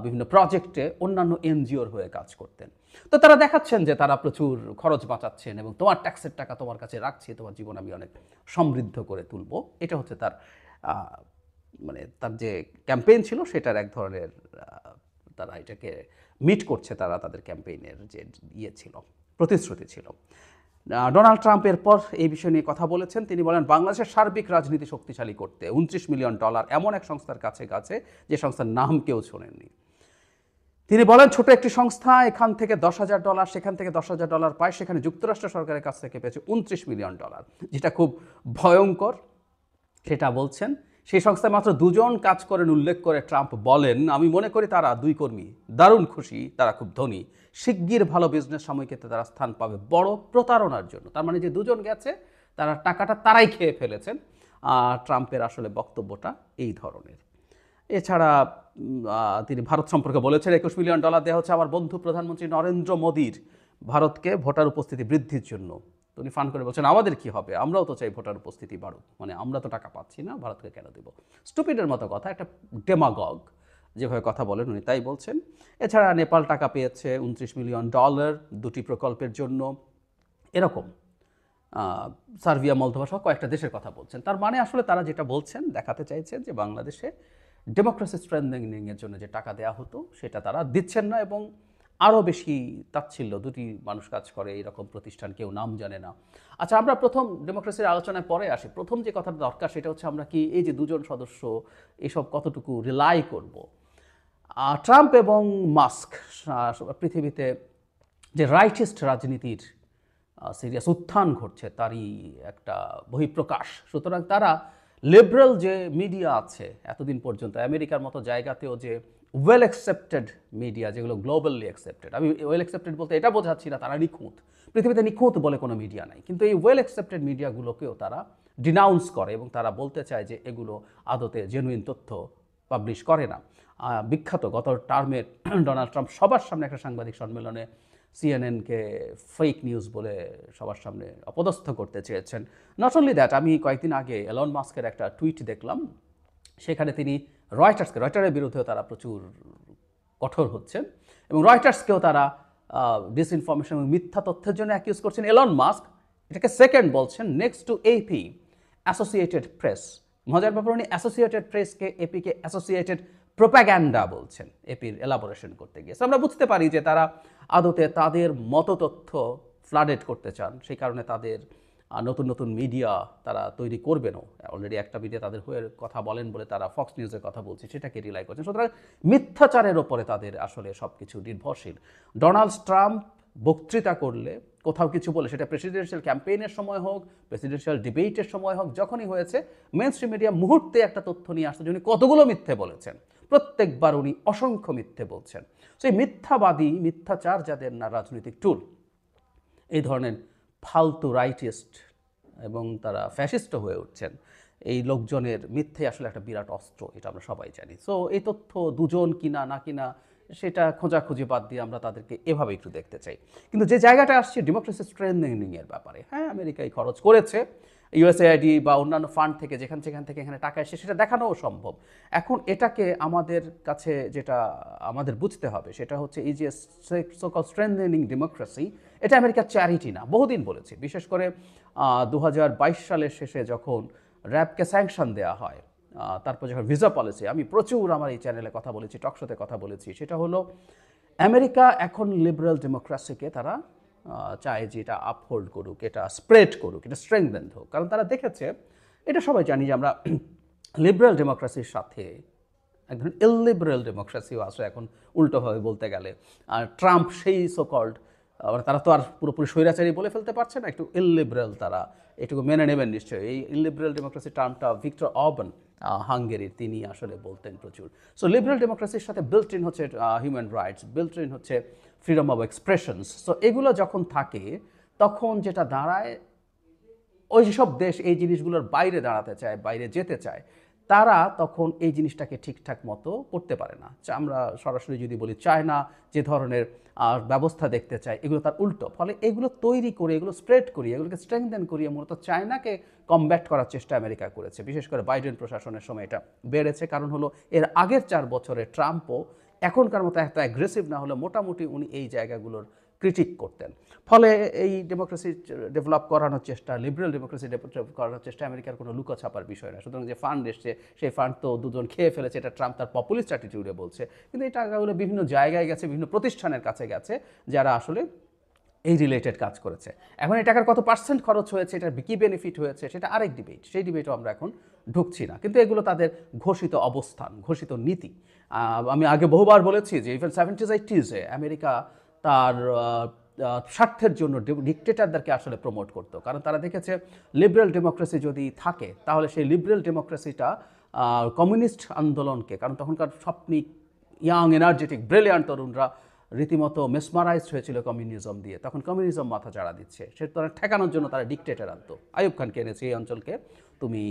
বিভিন্ন প্রজেক্টে অন্যান্য NGOর হয়ে কাজ করতেন। তো তারা দেখাচ্ছেন যে তারা প্রচুর খরচ বাঁচাচ্ছেন এবং তোমার ট্যাক্সের টাকা তোমার কাছে রাখছি, তোমার জীবন আমি অনেক সমৃদ্ধ করে তুলব। এটা হচ্ছে তার মানে তার যে ক্যাম্পেইন ছিল সেটার এক ধরনের, তারা এটাকে মিট করছে, তারা তাদের ক্যাম্পেইনের যে ছিল, প্রতিশ্রুতি ছিল। ডোনাল্ড ট্রাম্প এরপর এই বিষয় নিয়ে কথা বলেছেন। তিনি বলেন বাংলাদেশের সার্বিক রাজনীতি শক্তিশালী করতে $29 মিলিয়ন এমন এক সংস্থার কাছে গেছে যে সংস্থার নাম কেউ শোনেননি। তিনি বলেন ছোট একটি সংস্থা এখান থেকে $10,000 সেখান থেকে $10,000 পায়, সেখানে যুক্তরাষ্ট্র সরকারের কাছ থেকে পেয়েছে $29 মিলিয়ন, যেটা খুব ভয়ঙ্কর সেটা বলছেন। সেই সংস্থায় মাত্র 2 জন কাজ করেন উল্লেখ করে ট্রাম্প বলেন, আমি মনে করি তারা 2 কর্মী দারুণ খুশি, তারা খুব ধনী, শিগগির ভালো বিজনেস সাময়িকীতে তারা স্থান পাবে বড় প্রতারণার জন্য। তার মানে যে 2 জন গেছে তারা টাকাটা তারাই খেয়ে ফেলেছেন। ট্রাম্পের আসলে বক্তব্যটা এই ধরনের। এছাড়া তিনি ভারত সম্পর্কে বলেছেন $21 মিলিয়ন দেওয়া হচ্ছে আমার বন্ধু প্রধানমন্ত্রী নরেন্দ্র মোদীর ভারতকে ভোটার উপস্থিতি বৃদ্ধির জন্য। তিনি ফান করে বলছেন আমাদের কি হবে, আমরাও তো চাই ভোটার উপস্থিতি বাড়ুক, মানে আমরা তো টাকা পাচ্ছি না, ভারতকে কেন দেব। স্টুপিডের মতো কথা, একটা ডেমাগগ যেভাবে কথা বলেন উনি তাই বলছেন। এছাড়া নেপাল টাকা পেয়েছে $29 মিলিয়ন 2টি প্রকল্পের জন্য, এরকম সার্বিয়া মলদোভা সহ কয়েকটা দেশের কথা বলছেন। তার মানে আসলে তারা যেটা বলছেন দেখাতে চাইছেন যে বাংলাদেশে ডেমোক্রেসি স্ট্রেংথেনিংয়ের জন্য যে টাকা দেওয়া হতো সেটা তারা দিচ্ছেন না, এবং আরও বেশি তাচ্ছিল্য, 2টি মানুষ কাজ করে এইরকম প্রতিষ্ঠান, কেউ নাম জানে না। আচ্ছা, আমরা প্রথম ডেমোক্রেসির আলোচনায় পরে আসি। প্রথম যে কথাটা দরকার সেটা হচ্ছে আমরা কি এই যে 2 জন সদস্য এসব কতটুকু রিলাই করব। ট্রাম্প এবং মাস্ক পৃথিবীতে যে রাইটিস্ট রাজনীতির সিরিয়াস উত্থান ঘটছে তারই একটা বহিঃপ্রকাশ। সুতরাং তারা লিবারেল যে মিডিয়া আছে এতদিন পর্যন্ত আমেরিকার মতো জায়গাতেও যে ওয়েল অ্যাকসেপ্টেড মিডিয়া, যেগুলো গ্লোবালি অ্যাকসেপ্টেড, আমি ওয়েল অ্যাকসেপ্টেড বলতে এটা বোঝাচ্ছি না তারা নিখুঁত, পৃথিবীতে নিখুঁত বলে কোনো মিডিয়া নাই, কিন্তু এই ওয়েল অ্যাকসেপ্টেড মিডিয়াগুলোকেও তারা ডিনাউন্স করে এবং তারা বলতে চায় যে এগুলো আদতে জেনুইন তথ্য পাবলিশ করে না। বিখ্যাত গত টার্মে ডোনাল্ড ট্রাম্প সবার সামনে একটা সাংবাদিক সম্মেলনে সিএনএনকে ফেক নিউজ বলে সবার সামনে অপদস্থ করতে চেয়েছেন। নট অনলি দ্যাট, আমি কয়েকদিন আগে এলন মাস্কের একটা টুইট দেখলাম, সেখানে তিনি রয়টারের বিরুদ্ধেও তারা প্রচুর কঠোর হচ্ছেন এবং রয়টার্সকেও তারা ডিসইনফরমেশন এবং মিথ্যা তথ্যের জন্য অ্যাকিউজ করছেন। এলন মাস্ক এটাকে সেকেন্ড বলছেন, next to AP, associated press. মজার ব্যাপার, উনি অ্যাসোসিয়েটেড প্রেসকে, এপিকে অ্যাসোসিয়েটেড প্রোপাগ্যান্ডা বলছেন এপির এলাবোরেশন করতে গিয়ে। আমরা বুঝতে পারি যে তারা আদতে তাদের মতো তথ্য ফ্লাডেড করতে চান, সেই কারণে তাদের নতুন নতুন মিডিয়া তারা তৈরি করবেনও। অলরেডি একটা মিডিয়া তাদের হয়ে কথা বলেন বলে তারা ফক্স নিউজের কথা বলছে, সেটাকে রিলাই করছেন। সুতরাং মিথ্যাচারের ওপরে তাদের আসলে সব কিছু নির্ভরশীল। ডোনাল্ড ট্রাম্প বক্তৃতা করলে, কোথাও কিছু বলে, সেটা প্রেসিডেন্সিয়াল ক্যাম্পেইনের সময় হোক, প্রেসিডেন্সিয়াল ডিবেটের সময় হোক, যখনই হয়েছে মেইনস্ট্রিম মিডিয়া মুহূর্তে একটা তথ্য নিয়ে আসছে যে উনি কতগুলো মিথ্যে বলেছেন। প্রত্যেকবার উনি অসংখ্য মিথ্যে বলছেন। সেই মিথ্যাবাদী, মিথ্যাচার যাদের না রাজনৈতিক টুল, এই ধরনের ফালতু রাইটিস্ট এবং তারা ফ্যাসিস্ট হয়ে উঠছেন, এই লোকজনের মিথ্যে আসলে একটা বিরাট অস্ত্র, এটা আমরা সবাই জানি। সো এই তথ্য 2 জন কিনা না কিনা সেটা খোঁজাখুঁজি বাদ দিয়ে আমরা তাদেরকে এভাবে একটু দেখতে চাই। কিন্তু যে জায়গাটা আসছে ডেমোক্রেসি স্ট্রেংথেনিংয়ের ব্যাপারে, হ্যাঁ আমেরিকাই খরচ করেছে, ইউএসএআইডি বা অন্যান্য ফান্ড থেকে যেখান থেকে এখানে টাকা এসে সেটা দেখানোও সম্ভব। এখন এটাকে আমাদের কাছে যেটা আমাদের বুঝতে হবে সেটা হচ্ছে এই যে সোকল স্ট্রেংথেনিং ডেমোক্রেসি, এটা আমেরিকার চ্যারিটি না, বহুদিন বলেছি। বিশেষ করে 2022 সালের শেষে যখন র্যাবকে স্যাংশন দেওয়া হয়, তারপর যখন ভিসা পলিসি, আমি প্রচুর আমার এই চ্যানেলে কথা বলেছি, টকশোতে কথা বলেছি, সেটা হলো আমেরিকা এখন লিবারেল ডেমোক্রেসিকে তারা চায় যে এটা আপহোল্ড করুক, এটা স্প্রেড করুক, এটা স্ট্রেংথেন হোক। কারণ তারা দেখেছে, এটা সবাই জানি যে আমরা লিবারেল ডেমোক্রেসির সাথে এক ধরনের ইললিবারেল ডেমোক্রেসিও আছে এখন, উল্টোভাবে বলতে গেলে। আর ট্রাম্প সেই সোকল্ড, তারা তো আর পুরোপুরি স্বৈরাচারী বলে ফেলতে পারছে না, একটু ইললিবারেল, তারা এটুকু মেনে নেবেন নিশ্চয়ই। এই ইললিবারেল ডেমোক্রেসি টার্মটা ভিক্টর অরবান, হাঙ্গেরির, তিনি আসলে বলতেন প্রচুর। সো লিবারেল ডেমোক্রেসির সাথে বিল্ট ইন হচ্ছে হিউম্যান রাইটস, বিল্ট ইন হচ্ছে ফ্রিডম অফ এক্সপ্রেশনস। সো এগুলো যখন থাকে তখন যেটা দাঁড়ায়, ওই সব দেশ এই জিনিসগুলোর বাইরে দাঁড়াতে চায়, বাইরে যেতে চায়, তারা তখন এই জিনিসটাকে ঠিকঠাক মতো করতে পারে না। আমরা সরাসরি যদি বলি চায়না যে ধরনের ব্যবস্থা দেখতে চায়, এগুলো তার উল্টো। ফলে এগুলো তৈরি করে, এগুলো স্প্রেড করিয়ে, এগুলোকে স্ট্রেংথেন করিয়ে মূলত চায়নাকে কমব্যাট করার চেষ্টা আমেরিকা করেছে। বিশেষ করে বাইডেন প্রশাসনের সময় এটা বেড়েছে, কারণ হলো এর আগের 4 বছরে ট্রাম্পও এখনকার মতো এত অ্যাগ্রেসিভ না হলে মোটামুটি উনি এই জায়গাগুলোর ক্রিটিক করতেন। ফলে এই ডেমোক্রেসি ডেভেলপ করানোর চেষ্টা, লিবারেল ডেমোক্রেসি ডেভেলপ করানোর চেষ্টা আমেরিকার কোনো লুকোছাপার বিষয় না। সুতরাং যে ফান্ড এসছে, সেই ফান্ড তো 2 জন খেয়ে ফেলেছে, এটা ট্রাম্প তার পপুলিস্ট অ্যাটিটিউডে বলছে। কিন্তু এই টাকাগুলো বিভিন্ন জায়গায় গেছে, বিভিন্ন প্রতিষ্ঠানের কাছে গেছে, যারা আসলে এই রিলেটেড কাজ করেছে। এখন এই টাকার কত পার্সেন্ট খরচ হয়েছে, এটার কি বেনিফিট হয়েছে, সেটা আরেক ডিবেট, সেই ডিবেটও আমরা এখন ঢুকছি না। কিন্তু এগুলো তাদের ঘোষিত অবস্থান, ঘোষিত নীতি। আমি আগে বহুবার বলেছি যে ইভেন 70s 80s আমেরিকা তার স্বার্থের জন্য ডিক্টেটারদেরকে আসলে প্রমোট করতো, কারণ তারা দেখেছে লিবারেল ডেমোক্রেসি যদি থাকে তাহলে সেই লিবারেল ডেমোক্রেসিটা কমিউনিস্ট আন্দোলনকে, কারণ তখনকার স্বপ্নিক ইয়াং এনার্জেটিক ব্রিলিয়ান্ট তরুণরা রীতিমতো মেসমারাইজড হয়েছিল কমিউনিজম দিয়ে, তখন কমিউনিজম মাথা চাড়া দিচ্ছে, সে তারা ঠেকানোর জন্য তারা ডিক্টেটর আনতো। আইয়ুব খানকে এনেছে এই অঞ্চলকে, তুমি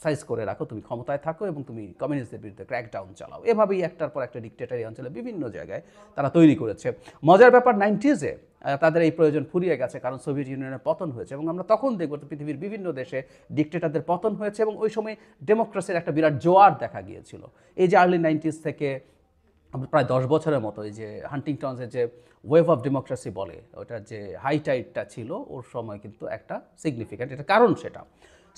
সাইজ করে রাখো, তুমি ক্ষমতায় থাকো এবং তুমি কমিউনিস্টদের বিরুদ্ধে ক্র্যাকডাউন চালাও। এভাবেই একটার পর একটা ডিক্টেটর এই অঞ্চলে বিভিন্ন জায়গায় তারা তৈরি করেছে। মজার ব্যাপার 90s তাদের এই প্রয়োজন ফুরিয়ে গেছে, কারণ সোভিয়েত ইউনিয়নের পতন হয়েছে এবং আমরা তখন দেখব পৃথিবীর বিভিন্ন দেশে ডিক্টেটরদের পতন হয়েছে এবং ওই সময় ডেমোক্রেসির একটা বিরাট জোয়ার দেখা গিয়েছিল। এই যে আর্লি 90s থেকে প্রায় 10 বছরের মতো এই যে হান্টিংটনসের যে ওয়েভ অফ ডেমোক্রেসি বলে, ওটার যে হাই টাইডটা ছিল ওর সময় কিন্তু একটা সিগনিফিক্যান্ট, এটা কারণ সেটা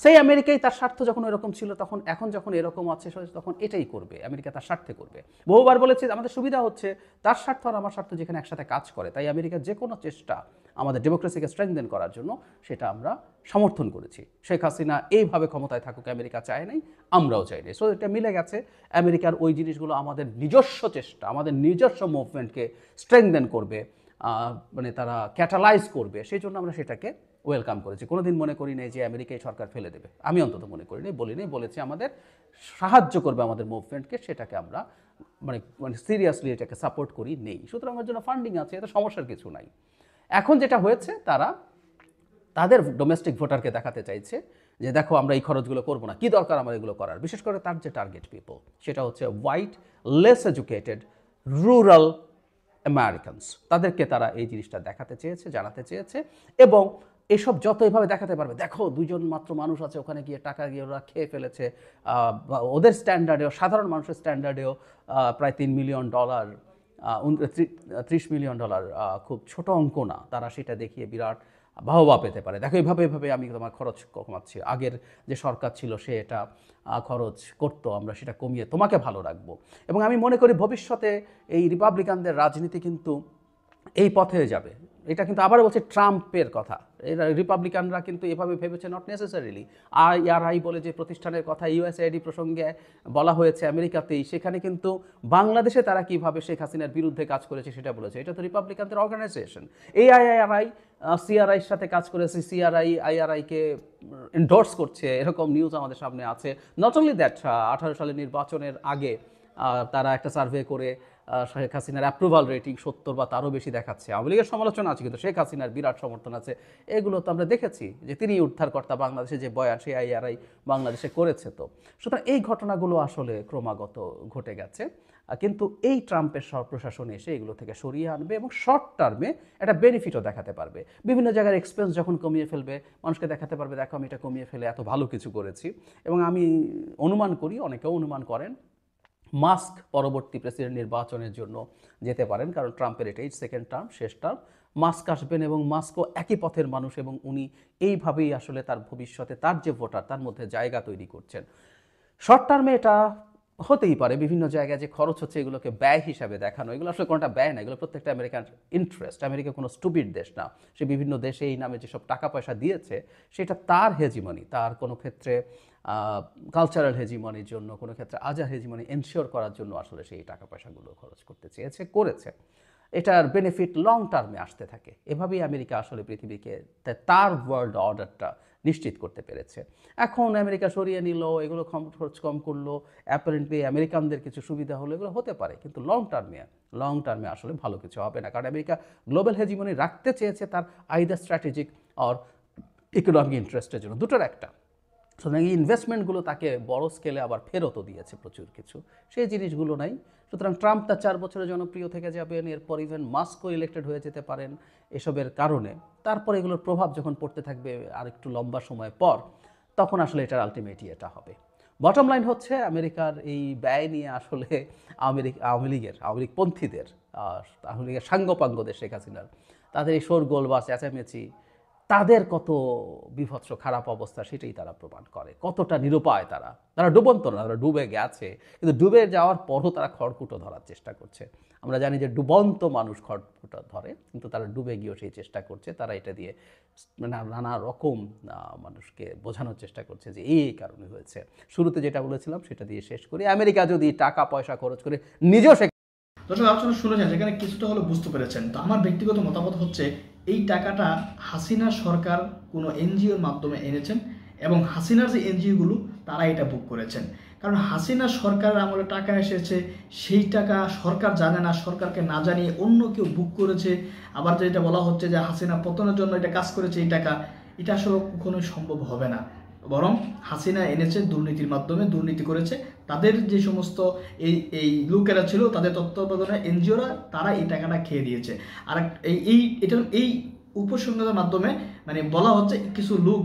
সেই আমেরিকাই তার স্বার্থ যখন এরকম ছিল, তখন এখন যখন এরকম আছে তখন এটাই করবে, আমেরিকা তার স্বার্থে করবে। বহুবার বলেছে আমাদের সুবিধা হচ্ছে তার স্বার্থ আর আমার স্বার্থ যেখানে একসাথে কাজ করে, তাই আমেরিকার যে কোনো চেষ্টা আমাদের ডেমোক্রেসিকে স্ট্রেংথেন করার জন্য সেটা আমরা সমর্থন করেছি। শেখ হাসিনা এইভাবে ক্ষমতায় থাকুক আমেরিকা চায় নাই, আমরাও চাই নাই। সো এটা মিলে গেছে। আমেরিকার ওই জিনিসগুলো আমাদের নিজস্ব চেষ্টা, আমাদের নিজস্ব মুভমেন্টকে স্ট্রেংথেন করবে, মানে তারা ক্যাটালাইজ করবে, সেই জন্য আমরা সেটাকে ওয়েলকাম করেছি। কোনোদিন মনে করি নাই যে আমেরিকাই সরকার ফেলে দেবে, আমি অন্তত মনে করিনি, বলিনি, বলেছি আমাদের সাহায্য করবে আমাদের মুভমেন্টকে, সেটাকে আমরা মানে সিরিয়াসলি এটাকে সাপোর্ট করি নেই। সুতরাং ওর জন্য ফান্ডিং আছে, এটা সমস্যার কিছু নাই। এখন যেটা হয়েছে তারা তাদের ডোমেস্টিক ভোটারকে দেখাতে চাইছে যে দেখো আমরা এই খরচগুলো করবো না, কি দরকার আমার এগুলো করার। বিশেষ করে তার যে টার্গেট পিপল সেটা হচ্ছে white, less educated, rural Americans, তাদেরকে তারা এই জিনিসটা দেখাতে চেয়েছে, জানাতে চেয়েছে। এবং এসব যত এভাবে দেখাতে পারবে, দেখো দুজন মাত্র মানুষ আছে ওখানে গিয়ে টাকা গিয়ে ওরা খেয়ে ফেলেছে, ওদের স্ট্যান্ডার্ডেও, সাধারণ মানুষের স্ট্যান্ডার্ডেও প্রায় $3 মিলিয়ন, $30 মিলিয়ন খুব ছোট অঙ্ক না, তারা সেটা দেখিয়ে বিরাট বাহবা পেতে পারে। দেখো এভাবে আমি তোমার খরচ কমাচ্ছি, আগের যে সরকার ছিল সে এটা খরচ করতো, আমরা সেটা কমিয়ে তোমাকে ভালো রাখবো। এবং আমি মনে করি ভবিষ্যতে এই রিপাবলিকানদের রাজনীতি কিন্তু এই পথে যাবে। এটা কিন্তু আবার বলছে ট্রাম্পের কথা, এরা রিপাবলিকানরা কিন্তু এভাবে ভেবেছে নট নেসেসারিলি। IRI বলে যে প্রতিষ্ঠানের কথা USAID প্রসঙ্গে বলা হয়েছে আমেরিকাতেই, সেখানে কিন্তু বাংলাদেশে তারা কিভাবে শেখ হাসিনার বিরুদ্ধে কাজ করেছে সেটা বলেছে। এটা তো রিপাবলিকানদের অর্গানাইজেশন। এই IRI CRIর সাথে কাজ করেছে, CRI IRIকে এন্ডোর্স করছে, এরকম নিউজ আমাদের সামনে আছে। নট অনলি দ্যাট, 18 সালের নির্বাচনের আগে তারা একটা সার্ভে করে শেখ হাসিনার অ্যাপ্রুভাল রেটিং 70 বা তারও বেশি দেখাচ্ছে। আওয়ামী লীগের সমালোচনা আছে কিন্তু শেখ হাসিনার বিরাট সমর্থন আছে। এগুলো তো আমরা দেখেছি যে তিনি উদ্ধারকর্তা, বাংলাদেশে যে বয়ান সেই IRI বাংলাদেশে করেছে। তো সুতরাং এই ঘটনাগুলো আসলে ক্রমাগত ঘটে গেছে, কিন্তু এই ট্রাম্পের প্রশাসন এসে এগুলো থেকে সরিয়ে আনবে এবং শর্ট টার্মে একটা বেনিফিটও দেখাতে পারবে। বিভিন্ন জায়গার এক্সপেন্স যখন কমিয়ে ফেলবে, মানুষকে দেখাতে পারবে দেখো আমি এটা কমিয়ে ফেলে এত ভালো কিছু করেছি। এবং আমি অনুমান করি, অনেকেও অনুমান করেন, মাস্ক পরবর্তী প্রেসিডেন্ট নির্বাচনের জন্য যেতে পারেন, কারণ ট্রাম্পের এটাই সেকেন্ড টার্ম, শেষ টার্ম। মাস্ক আসবেন এবং মাস্কও একই পথের মানুষ এবং উনি এইভাবেই আসলে তার ভবিষ্যতে তার যে ভোটার তার মধ্যে জায়গা তৈরি করছেন। শর্ট টার্মে এটা হতেই পারে, বিভিন্ন জায়গায় যে খরচ হচ্ছে এগুলোকে ব্যয় হিসাবে দেখানো, এগুলো আসলে কোনোটা ব্যয় না, এগুলো প্রত্যেকটা আমেরিকান ইন্টারেস্ট। আমেরিকা কোনো স্টুপিড দেশ না, সে বিভিন্ন দেশে এই নামে যেসব টাকা পয়সা দিয়েছে সেটা তার হেজিমনি, তার কোনো ক্ষেত্রে কালচারাল হেজিমনির জন্য, কোনো ক্ষেত্রে আজার হেজিমনি এনশিওর করার জন্য আসলে সেই টাকা পয়সাগুলো খরচ করতে চেয়েছে, করেছে। এটার বেনিফিট লং টার্মে আসতে থাকে। এভাবেই আমেরিকা আসলে পৃথিবীকে তার ওয়ার্ল্ড অর্ডারটা নিশ্চিত করতে পেরেছে। এখন আমেরিকা সরিয়ে নিল, এগুলো খরচ কম করলো, অ্যাপারেন্টলি আমেরিকানদের কিছু সুবিধা হলো, এগুলো হতে পারে, কিন্তু লং টার্মে আসলে ভালো কিছু হবে না। কারণ আমেরিকা গ্লোবাল হেজিমনি রাখতে চেয়েছে তার আইদার স্ট্র্যাটেজিক আর ইকোনমিক ইন্টারেস্টের জন্য, দুটোর একটা। সুতরাং এই ইনভেস্টমেন্টগুলো তাকে বড় স্কেলে আবার ফেরতও দিয়েছে প্রচুর কিছু, সেই জিনিসগুলো নাই। সুতরাং ট্রাম্প তার 4 বছরে জনপ্রিয় থেকে যাবেন, এরপর ইভেন মাস্কও ইলেক্টেড হয়ে যেতে পারেন এসবের কারণে। তারপর এগুলোর প্রভাব যখন পড়তে থাকবে আর একটু লম্বা সময় পর, তখন আসলে এটার আলটিমেটলি এটা হবে। বটম লাইন হচ্ছে আমেরিকার এই ব্যয় নিয়ে আসলে আওয়ামী লীগ পন্থীদের, আওয়ামী লীগের সাঙ্গপাঙ্গদের, শেখ হাসিনার, তাদের এই শোরগোল বা চেঁচামেচি, তাদের কত বিভৎস খারাপ অবস্থা সেটাই তারা প্রমাণ করে, কতটা নিরুপায় তারা ডুবন্ত না, তারা ডুবে গেছে, কিন্তু ডুবে যাওয়ার পরও তারা খড়কুটো ধরার চেষ্টা করছে। আমরা জানি যে ডুবন্ত মানুষ খড়কুটো ধরে, কিন্তু তারা ডুবে গিয়েও সেই চেষ্টা করছে। তারা এটা দিয়ে নানা রকম মানুষকে বোঝানোর চেষ্টা করছে যে এই কারণে হয়েছে। শুরুতে যেটা বলেছিলাম সেটা দিয়ে শেষ করি। আমেরিকা যদি টাকা পয়সা খরচ করে নিজেও দর্শক আলোচনা শুনেছেন, সেখানে কিছুটা হলে বুঝতে পেরেছেন। তো আমার ব্যক্তিগত মতামত হচ্ছে এই টাকাটা হাসিনা সরকার কোনো এনজিওর মাধ্যমে এনেছেন এবং হাসিনার যে এনজিওগুলো তারা এটা বুক করেছেন। কারণ হাসিনা সরকারের আমলে টাকা এসেছে, সেই টাকা সরকার জানে না, সরকারকে না জানিয়ে অন্য কেউ বুক করেছে। আবার যেটা বলা হচ্ছে যে হাসিনা পতনের জন্য এটা কাজ করেছে, এই টাকা, এটা আসলে কখনোই সম্ভব হবে না। বরং হাসিনা এনেছে দুর্নীতির মাধ্যমে, দুর্নীতি করেছে তাদের যে সমস্ত এই লোকেরা ছিল, তাদের তত্ত্বাবধানে এনজিওরা, তারা এই টাকাটা খেয়ে দিয়েছে। আর এই উপসংহারের মাধ্যমে মানে বলা হচ্ছে কিছু লোক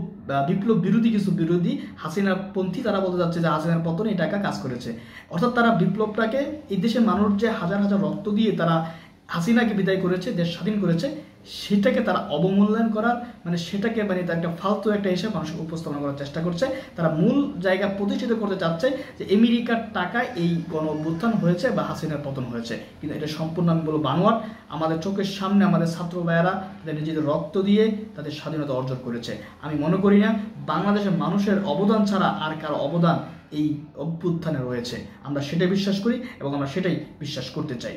বিপ্লব বিরোধী, কিছু বিরোধী হাসিনার পন্থী, তারা বলতে যাচ্ছে যে হাসিনার পতনে এই টাকা কাজ করেছে। অর্থাৎ তারা বিপ্লবটাকে, এই দেশের মানুষ যে হাজার হাজার রক্ত দিয়ে তারা হাসিনাকে বিদায় করেছে, দেশ স্বাধীন করেছে, সেটাকে তারা অবমূল্যায়ন করার সেটাকে একটা ফালতু একটা হিসাব মানুষকে উপস্থাপনা করার চেষ্টা করছে। তারা মূল জায়গা প্রতিষ্ঠিত করতে চাচ্ছে যে আমেরিকার টাকায় এই গণ অভ্যুত্থান হয়েছে বা হাসিনার পতন হয়েছে, কিন্তু এটা সম্পূর্ণ আমি বলবো বানোয়াট। আমাদের চোখের সামনে আমাদের ছাত্র ভাইয়েরা তাদের নিজেদের রক্ত দিয়ে তাদের স্বাধীনতা অর্জন করেছে। আমি মনে করি না বাংলাদেশের মানুষের অবদান ছাড়া আর কারো অবদান এই অভ্যুত্থানে রয়েছে। আমরা সেটাই বিশ্বাস করি এবং আমরা সেটাই বিশ্বাস করতে চাই।